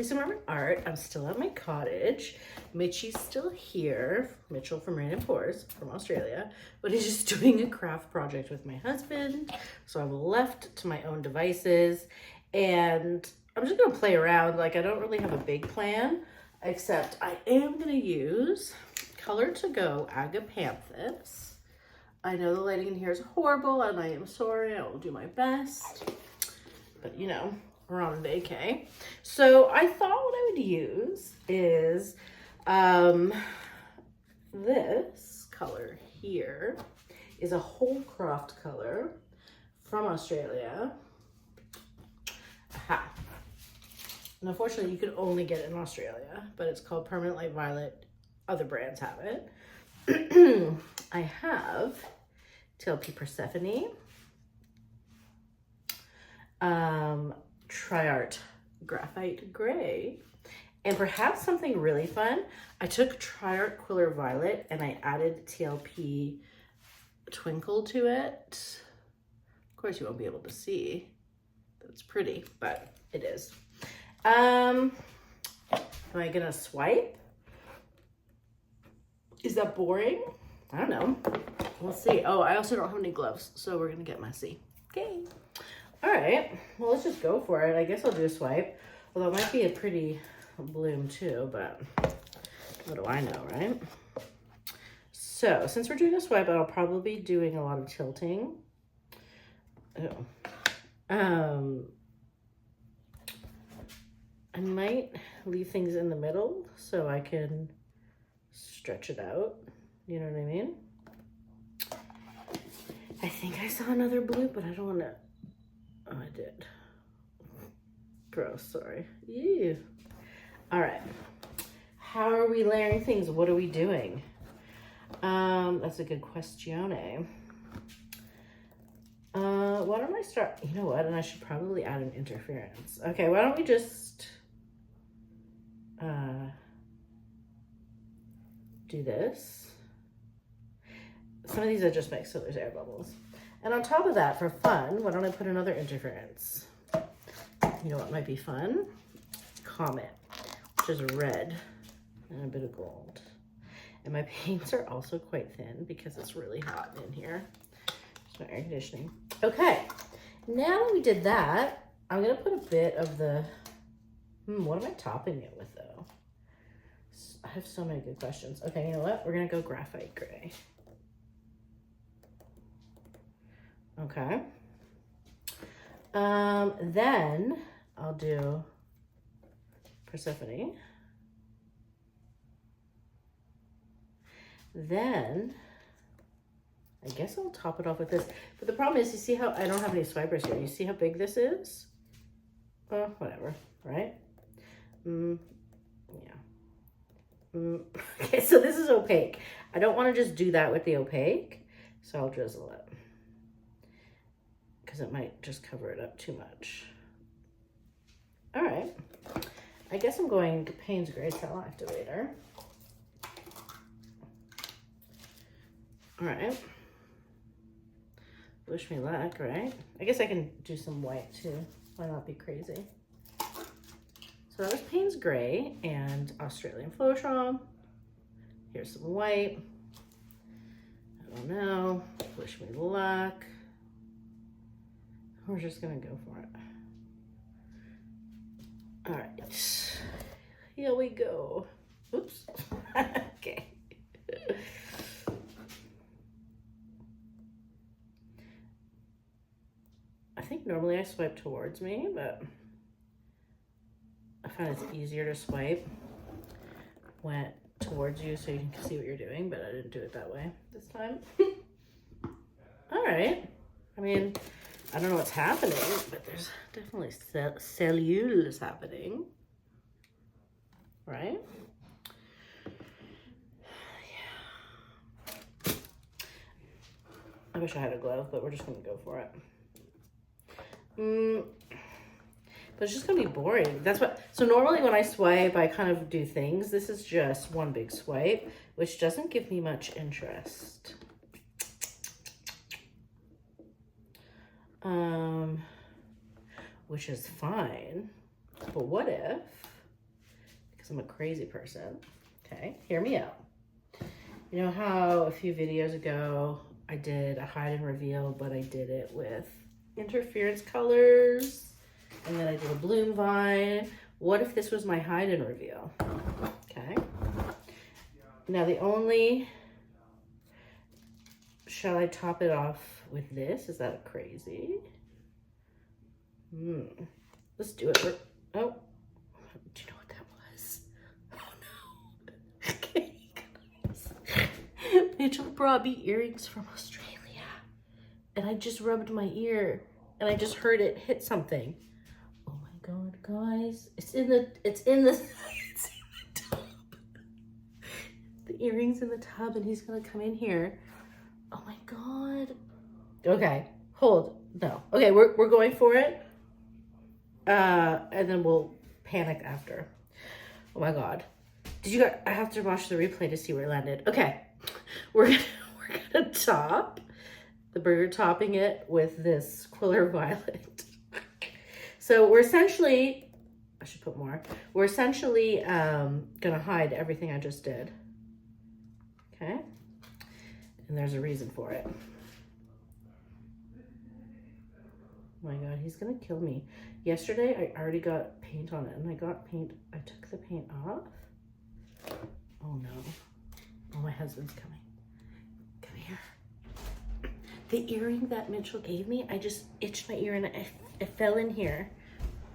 Lisa Marvin Art. I'm still at my cottage. Mitchie's still here. Mitchell from Rain and Pours from Australia, but he's just doing a craft project with my husband. So I'm left to my own devices and I'm just gonna play around. Like, I don't really have a big plan, except I am gonna use Color to Go Agapanthus. I know the lighting in here is horrible and I am sorry. I will do my best, but you know, we're on vacay. So I thought what I would use is this color here is a whole craft color from Australia. Aha. And unfortunately you can only get it in Australia, but it's called Permanent Light Violet. Other brands have it. I have TLP Persephone, Triart Graphite Gray, and perhaps something really fun. I took Triart Quiller Violet and I added TLP Twinkle to it. Of course you won't be able to see that it's pretty, but it is. Am I gonna swipe? Is that boring? I don't know. We'll see. Oh, I also don't have any gloves, so we're gonna get messy. Okay. All right, well, let's just go for it. I guess I'll do a swipe. Although it might be a pretty bloom too, but what do I know, right? So since we're doing a swipe, I'll probably be doing a lot of tilting. Oh. I might leave things in the middle so I can stretch it out. You know what I mean? I think I saw another blue, but I don't want to. Oh, I did. Gross, sorry. Ew. All right. How are we layering things? What are we doing? That's a good question. Why don't I start? You know what? And I should probably add an interference. Okay, why don't we just do this? Some of these are just mixed, so there's air bubbles. And on top of that, for fun, why don't I put another interference? You know what might be fun? Comet, which is red and a bit of gold. And my paints are also quite thin because it's really hot in here. There's no air conditioning. Okay, now that we did that, I'm gonna put a bit of the, what am I topping it with though? I have so many good questions. Okay, you know what? We're gonna go graphite gray. Okay. Then I'll do Persephone. Then I guess I'll top it off with this. But the problem is, you see how I don't have any swipers here. You see how big this is? Oh, whatever, right? Yeah. Okay, so this is opaque. I don't want to just do that with the opaque, so I'll drizzle it, because it might just cover it up too much. All right, I guess I'm going to Payne's Gray Cell Activator. All right, wish me luck, right? I guess I can do some white too. Why not be crazy? So that was Payne's Gray and Australian Floetrol. Here's some white. I don't know, wish me luck. We're just gonna go for it. All right, here we go. Oops, okay. I think normally I swipe towards me, but I find it's easier to swipe when towards you so you can see what you're doing, but I didn't do it that way this time. All right, I mean, I don't know what's happening, but there's definitely cellules happening, right? Yeah. I wish I had a glove, but we're just gonna go for it. But it's just gonna be boring. That's what, so normally when I swipe, I kind of do things. This is just one big swipe, which doesn't give me much interest. Which is fine. But what if because I'm a crazy person. Okay, hear me out. You know how a few videos ago I did a hide and reveal, but I did it with interference colors, and then I did a bloom vine. What if this was my hide and reveal? Okay. Now the only, shall I top it off with this? Is that crazy? Let's do it. Oh, do you know what that was? Oh no. Okay, guys. Mitchell brought me earrings from Australia, and I just rubbed my ear, and I just heard it hit something. Oh my God, guys! It's in the tub. The earrings in the tub, and he's gonna come in here. Oh my God. Okay, hold. No. Okay, we're going for it. And then we'll panic after. Oh my God. Did you guys, I have to watch the replay to see where it landed. Okay. We're gonna top the burger, topping it with this Quiller Violet. So we're essentially, I should put more. We're essentially gonna hide everything I just did. Okay. And there's a reason for it. Oh my God, he's gonna kill me. Yesterday, I already got paint on it, and I took the paint off. Oh no. Oh, my husband's coming. Come here. The earring that Mitchell gave me, I just itched my ear and it fell in here.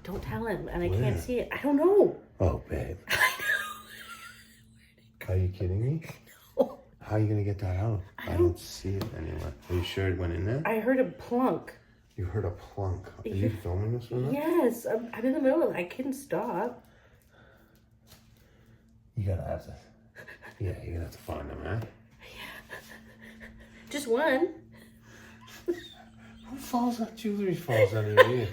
Don't tell him, and I can't see it. I don't know. Oh, babe. I know. Are you kidding me? No. How are you gonna get that out? I don't see it anywhere. Are you sure it went in there? I heard a plunk. You heard a plunk. Are you filming this one? Yes, I'm in the middle of it. I couldn't stop. You gotta have to. Yeah, you're gonna have to find them, man. Yeah. Just one. Who falls out? Jewelry falls out of your ear.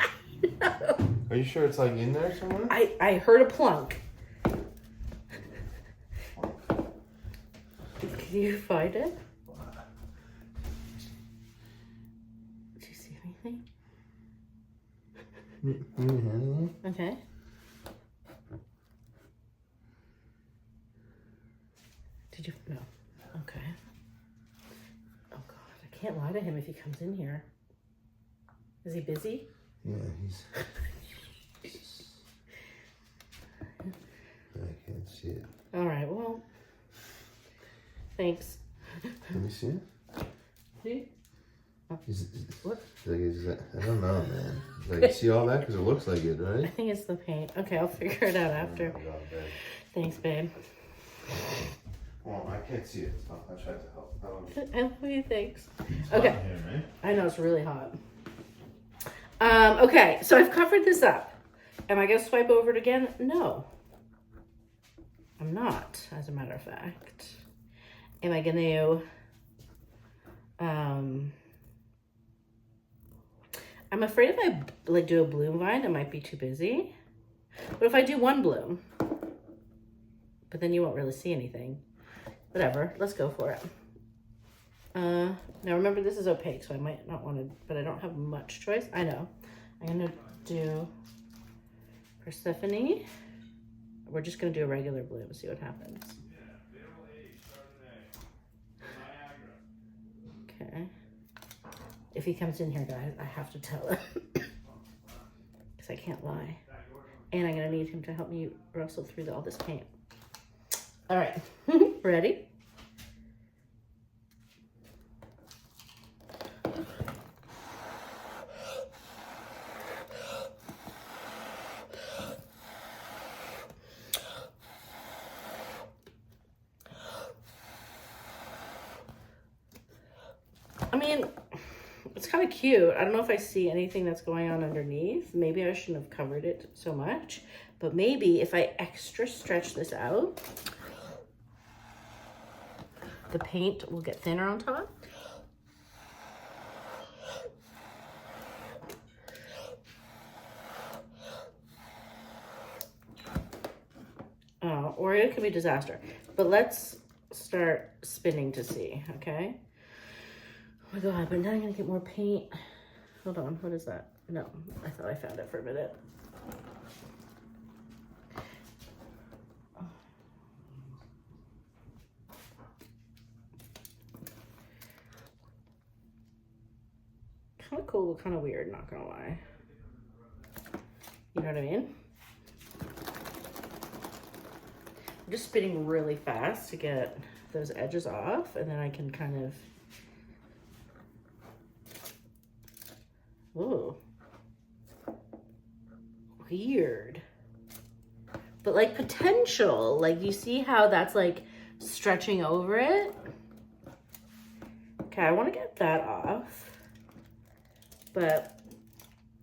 Are you sure it's like in there somewhere? I heard a plunk. Can you find it? Did you see anything? Okay. Did you? No. Okay. Oh God, I can't lie to him if he comes in here. Is he busy? Yeah, he's. I can't see it. All right. Well. Thanks. Let me see it. See? What? Is that, I don't know, man. Like, you see all that? Because it looks like it, right? I think it's the paint. Okay, I'll figure it out after. Oh my God, babe. Thanks, babe. Well, I can't see it, so I tried to help. I love you. Thanks. It's Okay. hot in here, man. I know, it's really hot. Okay, so I've covered this up. Am I going to swipe over it again? No. I'm not, as a matter of fact. Am I going to... I'm afraid if I like do a bloom vine, it might be too busy. But if I do one bloom, but then you won't really see anything. Whatever, let's go for it. Now remember, this is opaque, so I might not want to, but I don't have much choice. I know. I'm gonna do Persephone. We're just gonna do a regular bloom and see what happens. Okay. If he comes in here, guys, I have to tell him. Because I can't lie. And I'm gonna need him to help me rustle through all this paint. All right, ready? I mean, it's kind of cute. I don't know if I see anything that's going on underneath. Maybe I shouldn't have covered it so much, but maybe if I extra stretch this out, the paint will get thinner on top. Or it could be disaster. But let's start spinning to see, okay? Oh my God, but now I'm gonna get more paint. Hold on, what is that? No, I thought I found it for a minute. kind of cool, but kind of weird, not gonna lie. You know what I mean? I'm just spinning really fast to get those edges off, and then I can kind of, ooh, weird. But like potential, like you see how that's like stretching over it? Okay, I want to get that off, but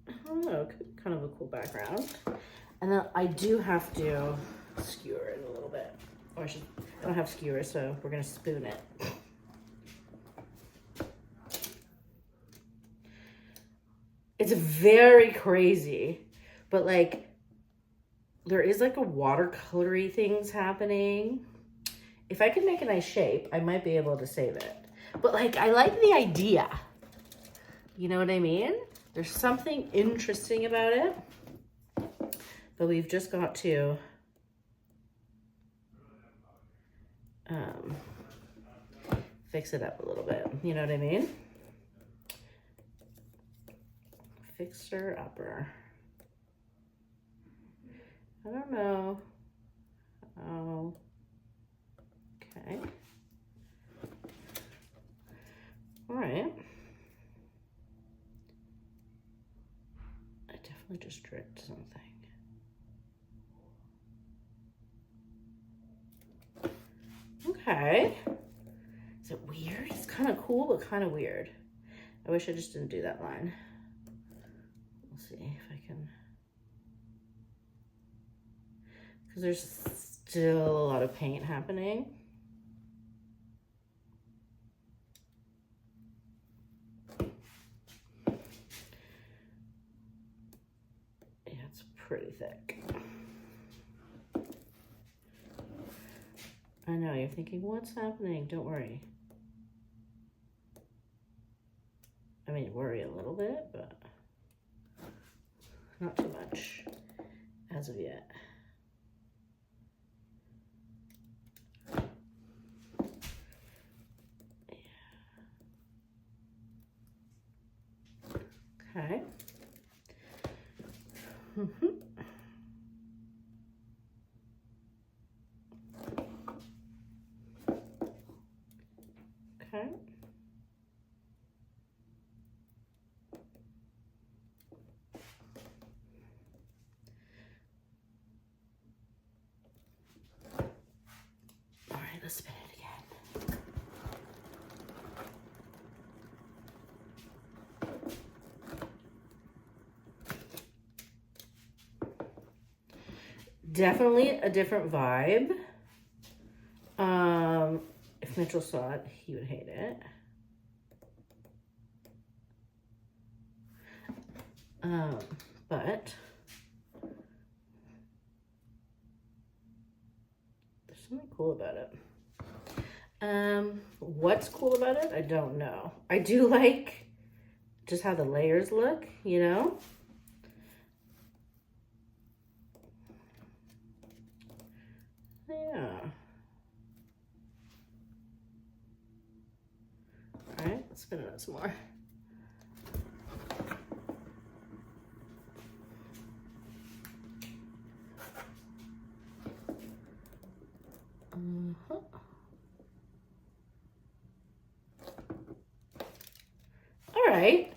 I don't know, it could be kind of a cool background. And then I do have to skewer it a little bit. Or I don't have skewer, so we're gonna spoon it. It's very crazy, but like there is like a watercolory things happening. If I can make a nice shape, I might be able to save it. But like, I like the idea. You know what I mean? There's something interesting about it. But we've just got to fix it up a little bit. You know what I mean? Fixer upper. I don't know. Oh, okay. All right. I definitely just dripped something. Okay. Is it weird? It's kind of cool, but kind of weird. I wish I just didn't do that line. We'll see if I can. Because there's still a lot of paint happening. Yeah, it's pretty thick. I know, you're thinking, what's happening? Don't worry. I mean, worry a little bit, but not too much as of yet. Okay. Okay. All right, let's spin it again. Definitely a different vibe. If Mitchell saw it, he would hate it. But there's something cool about it. What's cool about it? I don't know. I do like just how the layers look, you know? Yeah. All right, let's spin it out some more. All right.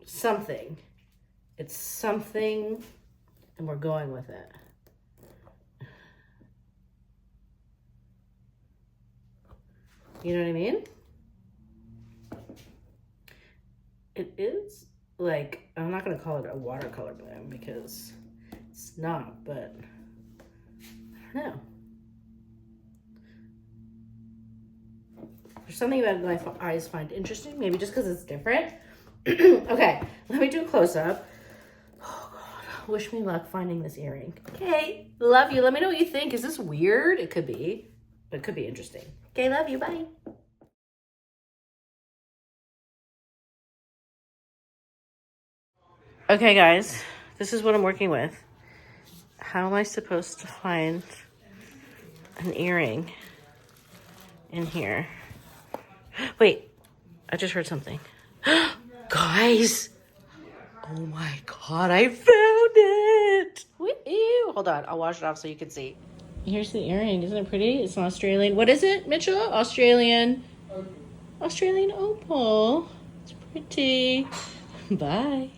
Something. It's something, and we're going with it. You know what I mean? It is like, I'm not going to call it a watercolor bloom because it's not, but I don't know. There's something about it that my eyes find interesting, maybe just because it's different. Okay, let me do a close-up. Oh God, wish me luck finding this earring. Okay, love you. Let me know what you think. Is this weird? It could be, but it could be interesting. Okay, love you. Bye. Okay, guys, this is what I'm working with. How am I supposed to find an earring in here? Wait, I just heard something. Guys. Oh my God, I found it. Woo-hoo. Hold on, I'll wash it off so you can see. Here's the earring. Isn't it pretty? It's an Australian. What is it, Mitchell? Australian opal. It's pretty. Bye.